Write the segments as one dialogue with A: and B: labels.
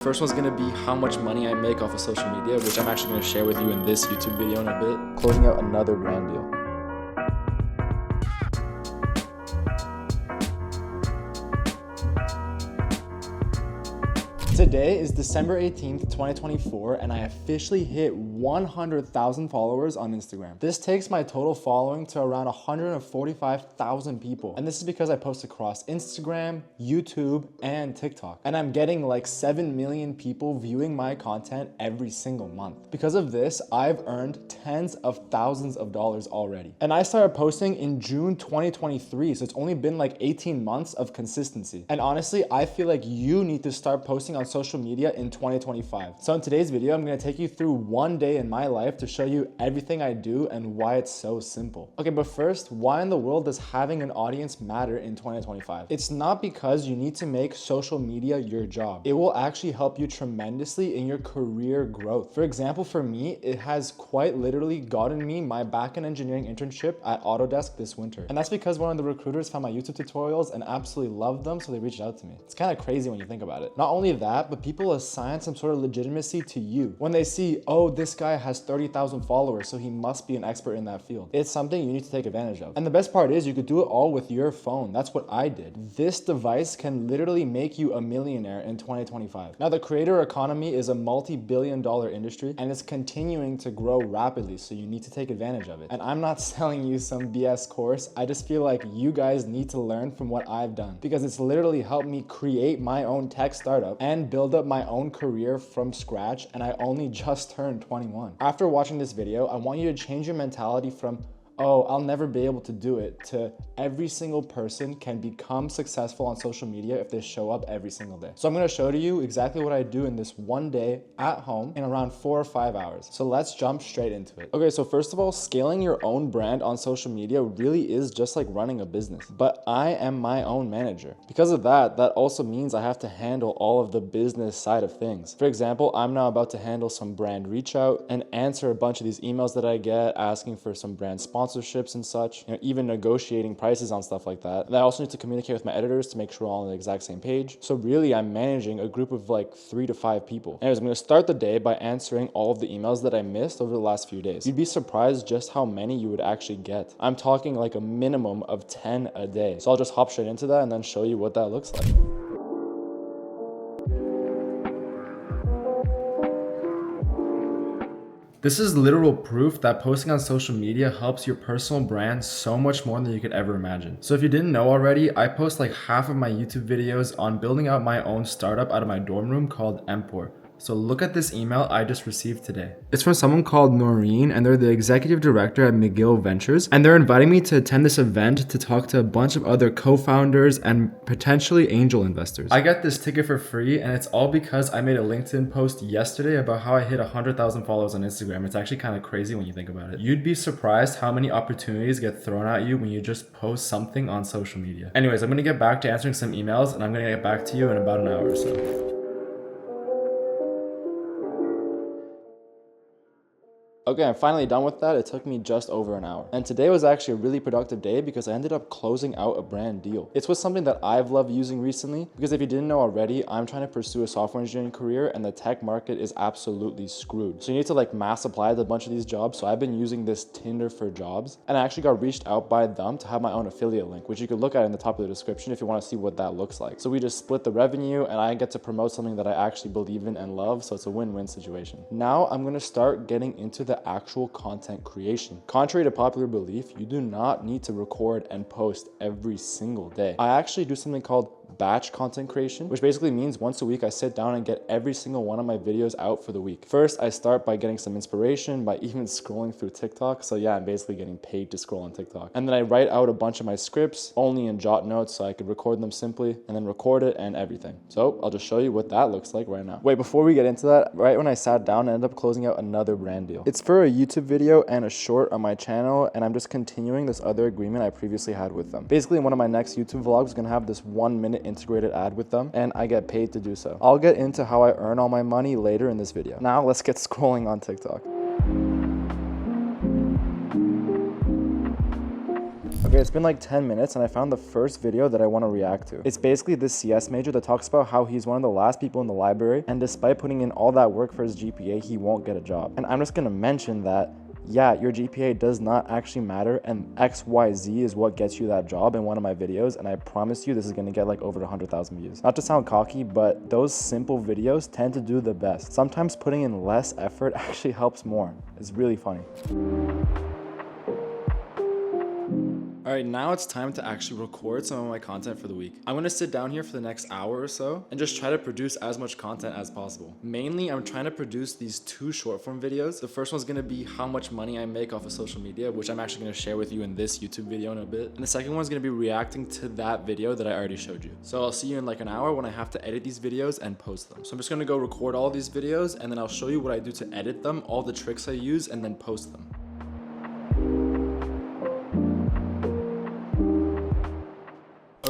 A: First one's gonna be how much money I make off of social media, which I'm actually gonna share with you in this YouTube video in a bit. Closing out another brand deal. Today is December 18th, 2024, and I officially hit 100,000 followers on Instagram. This takes my total following to around 145,000 people. And this is because I post across Instagram, YouTube, and TikTok. And I'm getting like 7 million people viewing my content every single month. Because of this, I've earned tens of thousands of dollars already. And I started posting in June 2023, so it's only been like 18 months of consistency. And honestly, I feel like you need to start posting on social media in 2025. So in today's video, I'm gonna take you through one day in my life to show you everything I do and why it's so simple. Okay, but first, why in the world does having an audience matter in 2025? It's not because you need to make social media your job. It will actually help you tremendously in your career growth. For example, for me, it has quite literally gotten me my backend engineering internship at Autodesk this winter. And that's because one of the recruiters found my YouTube tutorials and absolutely loved them, so they reached out to me. It's kind of crazy when you think about it. Not only that, but people assign some sort of legitimacy to you. When they see, oh, this guy has 30,000 followers, so he must be an expert in that field. It's something you need to take advantage of. And the best part is you could do it all with your phone. That's what I did. This device can literally make you a millionaire in 2025. Now, the creator economy is a multi-billion-dollar industry and it's continuing to grow rapidly, so you need to take advantage of it. And I'm not selling you some BS course. I just feel like you guys need to learn from what I've done because it's literally helped me create my own tech startup and build up my own career from scratch, and I only just turned 21. After watching this video, I want you to change your mentality from, oh, I'll never be able to do it, to every single person can become successful on social media if they show up every single day. So I'm gonna show to you exactly what I do in this one day at home in around 4 or 5 hours. So let's jump straight into it. Okay, so first of all, scaling your own brand on social media really is just like running a business, but I am my own manager. Because of that, that also means I have to handle all of the business side of things. For example, I'm now about to handle some brand reach out and answer a bunch of these emails that I get asking for some brand sponsorships and such, even negotiating prices on stuff like that. And I also need to communicate with my editors to make sure we're all on the exact same page. So really, I'm managing a group of like 3 to 5 people. Anyways, I'm gonna start the day by answering all of the emails that I missed over the last few days. You'd be surprised just how many you would actually get. I'm talking like a minimum of 10 a day. So I'll just hop straight into that and then show you what that looks like. This is literal proof that posting on social media helps your personal brand so much more than you could ever imagine. So if you didn't know already, I post like half of my YouTube videos on building out my own startup out of my dorm room called Empor. So look at this email I just received today. It's from someone called Noreen, and they're the executive director at McGill Ventures. And they're inviting me to attend this event to talk to a bunch of other co-founders and potentially angel investors. I got this ticket for free, and it's all because I made a LinkedIn post yesterday about how I hit 100,000 followers on Instagram. It's actually kind of crazy when you think about it. You'd be surprised how many opportunities get thrown at you when you just post something on social media. Anyways, I'm gonna get back to answering some emails, and I'm gonna get back to you in about an hour or so. Okay, I'm finally done with that. It took me just over an hour. And today was actually a really productive day because I ended up closing out a brand deal. It's with something that I've loved using recently because if you didn't know already, I'm trying to pursue a software engineering career and the tech market is absolutely screwed. So you need to like mass apply to a bunch of these jobs. So I've been using this Tinder for jobs and I actually got reached out by them to have my own affiliate link, which you could look at in the top of the description if you want to see what that looks like. So we just split the revenue and I get to promote something that I actually believe in and love. So it's a win-win situation. Now I'm going to start getting into the actual content creation. Contrary to popular belief, you do not need to record and post every single day. I actually do something called batch content creation, which basically means once a week I sit down and get every single one of my videos out for the week. First, I start by getting some inspiration by even scrolling through TikTok. So yeah, I'm basically getting paid to scroll on TikTok. And then I write out a bunch of my scripts only in jot notes so I could record them simply and then record it and everything. So I'll just show you what that looks like right now. Wait, before we get into that, right when I sat down, I ended up closing out another brand deal. It's for a YouTube video and a short on my channel, and I'm just continuing this other agreement I previously had with them. Basically, in one of my next YouTube vlogs is gonna have this 1-minute integrated ad with them, and I get paid to do so. I'll get into how I earn all my money later in this video. Now let's get scrolling on TikTok. Okay, it's been like 10 minutes and I found the first video that I want to react to. It's basically this CS major that talks about how he's one of the last people in the library, and despite putting in all that work for his GPA, he won't get a job. And I'm just gonna mention that yeah, your GPA does not actually matter, and XYZ is what gets you that job in one of my videos, and I promise you this is gonna get like over 100,000 views. Not to sound cocky, but those simple videos tend to do the best. Sometimes putting in less effort actually helps more. It's really funny. All right, now it's time to actually record some of my content for the week. I'm gonna sit down here for the next hour or so and just try to produce as much content as possible. Mainly, I'm trying to produce these 2 short form videos. The first one's gonna be how much money I make off of social media, which I'm actually gonna share with you in this YouTube video in a bit. And the second one's gonna be reacting to that video that I already showed you. So I'll see you in like an hour when I have to edit these videos and post them. So I'm just gonna go record all these videos and then I'll show you what I do to edit them, all the tricks I use, and then post them.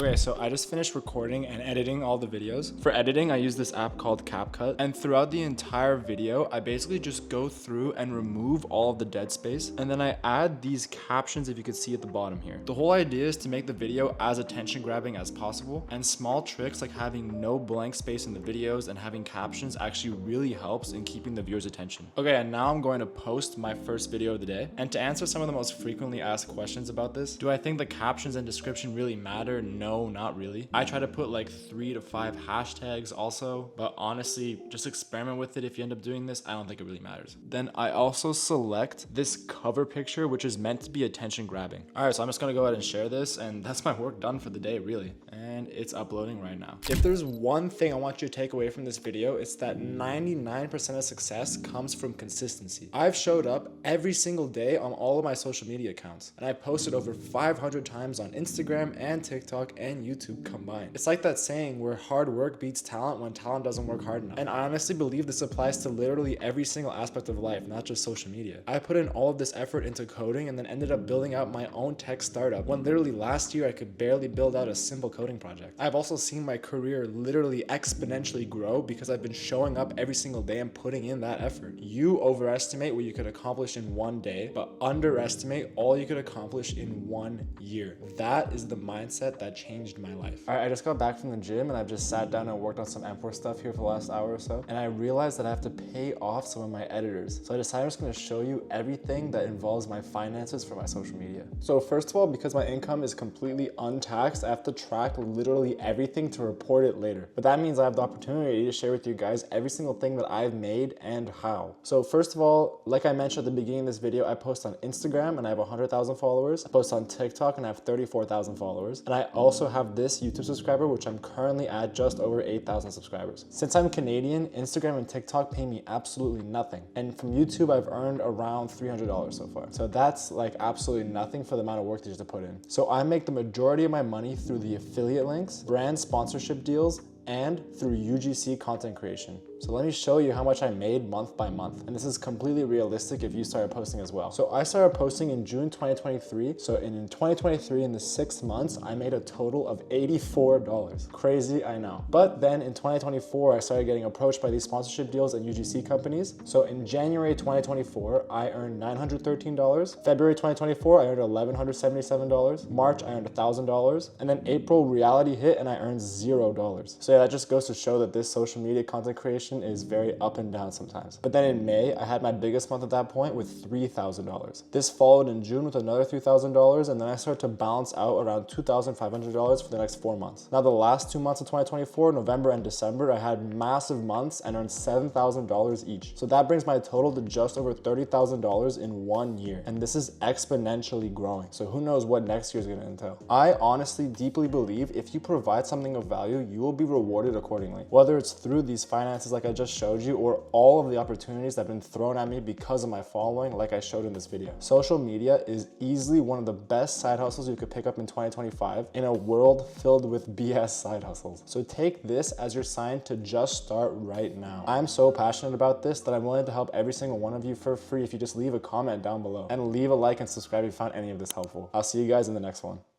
A: Okay, so I just finished recording and editing all the videos. For editing, I use this app called CapCut, and throughout the entire video, I basically just go through and remove all of the dead space, and then I add these captions, if you could see at the bottom here. The whole idea is to make the video as attention grabbing as possible, and small tricks like having no blank space in the videos and having captions actually really helps in keeping the viewer's attention. Okay, and now I'm going to post my first video of the day, and to answer some of the most frequently asked questions about this, do I think the captions and description really matter? No, not really. I try to put like 3 to 5 hashtags also, but honestly, just experiment with it. If you end up doing this, I don't think it really matters. Then I also select this cover picture, which is meant to be attention grabbing. All right, so I'm just gonna go ahead and share this, and that's my work done for the day, really. And it's uploading right now. If there's one thing I want you to take away from this video, it's that 99% of success comes from consistency. I've showed up every single day on all of my social media accounts, and I posted over 500 times on Instagram and TikTok and YouTube combined. It's like that saying where hard work beats talent when talent doesn't work hard enough. And I honestly believe this applies to literally every single aspect of life, not just social media. I put in all of this effort into coding and then ended up building out my own tech startup when literally last year I could barely build out a simple coding project. I've also seen my career literally exponentially grow because I've been showing up every single day and putting in that effort. You overestimate what you could accomplish in one day, but underestimate all you could accomplish in 1 year. That is the mindset that changed my life. All right, I just got back from the gym and I've just sat down and worked on some M4 stuff here for the last hour or so. And I realized that I have to pay off some of my editors. So I decided I'm just gonna show you everything that involves my finances for my social media. So first of all, because my income is completely untaxed, I have to track literally everything to report it later. But that means I have the opportunity to share with you guys every single thing that I've made and how. So first of all, like I mentioned at the beginning of this video, I post on Instagram and I have 100,000 followers. I post on TikTok and I have 34,000 followers. And I also have this YouTube subscriber, which I'm currently at just over 8,000 subscribers. Since I'm Canadian, Instagram and TikTok pay me absolutely nothing. And from YouTube, I've earned around $300 so far. So that's like absolutely nothing for the amount of work that you have to put in. So I make the majority of my money through the affiliate links, brand sponsorship deals, and through UGC content creation. So let me show you how much I made month by month. And this is completely realistic if you started posting as well. So I started posting in June 2023. So in 2023, in the 6 months, I made a total of $84. Crazy, I know. But then in 2024, I started getting approached by these sponsorship deals and UGC companies. So in January 2024, I earned $913. February 2024, I earned $1,177. March, I earned $1,000. And then April, reality hit and I earned $0. So yeah, that just goes to show that this social media content creation is very up and down sometimes. But then in May, I had my biggest month at that point with $3,000. This followed in June with another $3,000, and then I started to balance out around $2,500 for the next 4 months. Now the last 2 months of 2024, November and December, I had massive months and earned $7,000 each. So that brings my total to just over $30,000 in 1 year. And this is exponentially growing. So who knows what next year is gonna entail. I honestly deeply believe if you provide something of value, you will be rewarded accordingly. Whether it's through these finances like I just showed you, or all of the opportunities that have been thrown at me because of my following like I showed in this video. Social media is easily one of the best side hustles you could pick up in 2025 in a world filled with BS side hustles. So take this as your sign to just start right now. I'm so passionate about this that I'm willing to help every single one of you for free if you just leave a comment down below and leave a like and subscribe if you found any of this helpful. I'll see you guys in the next one.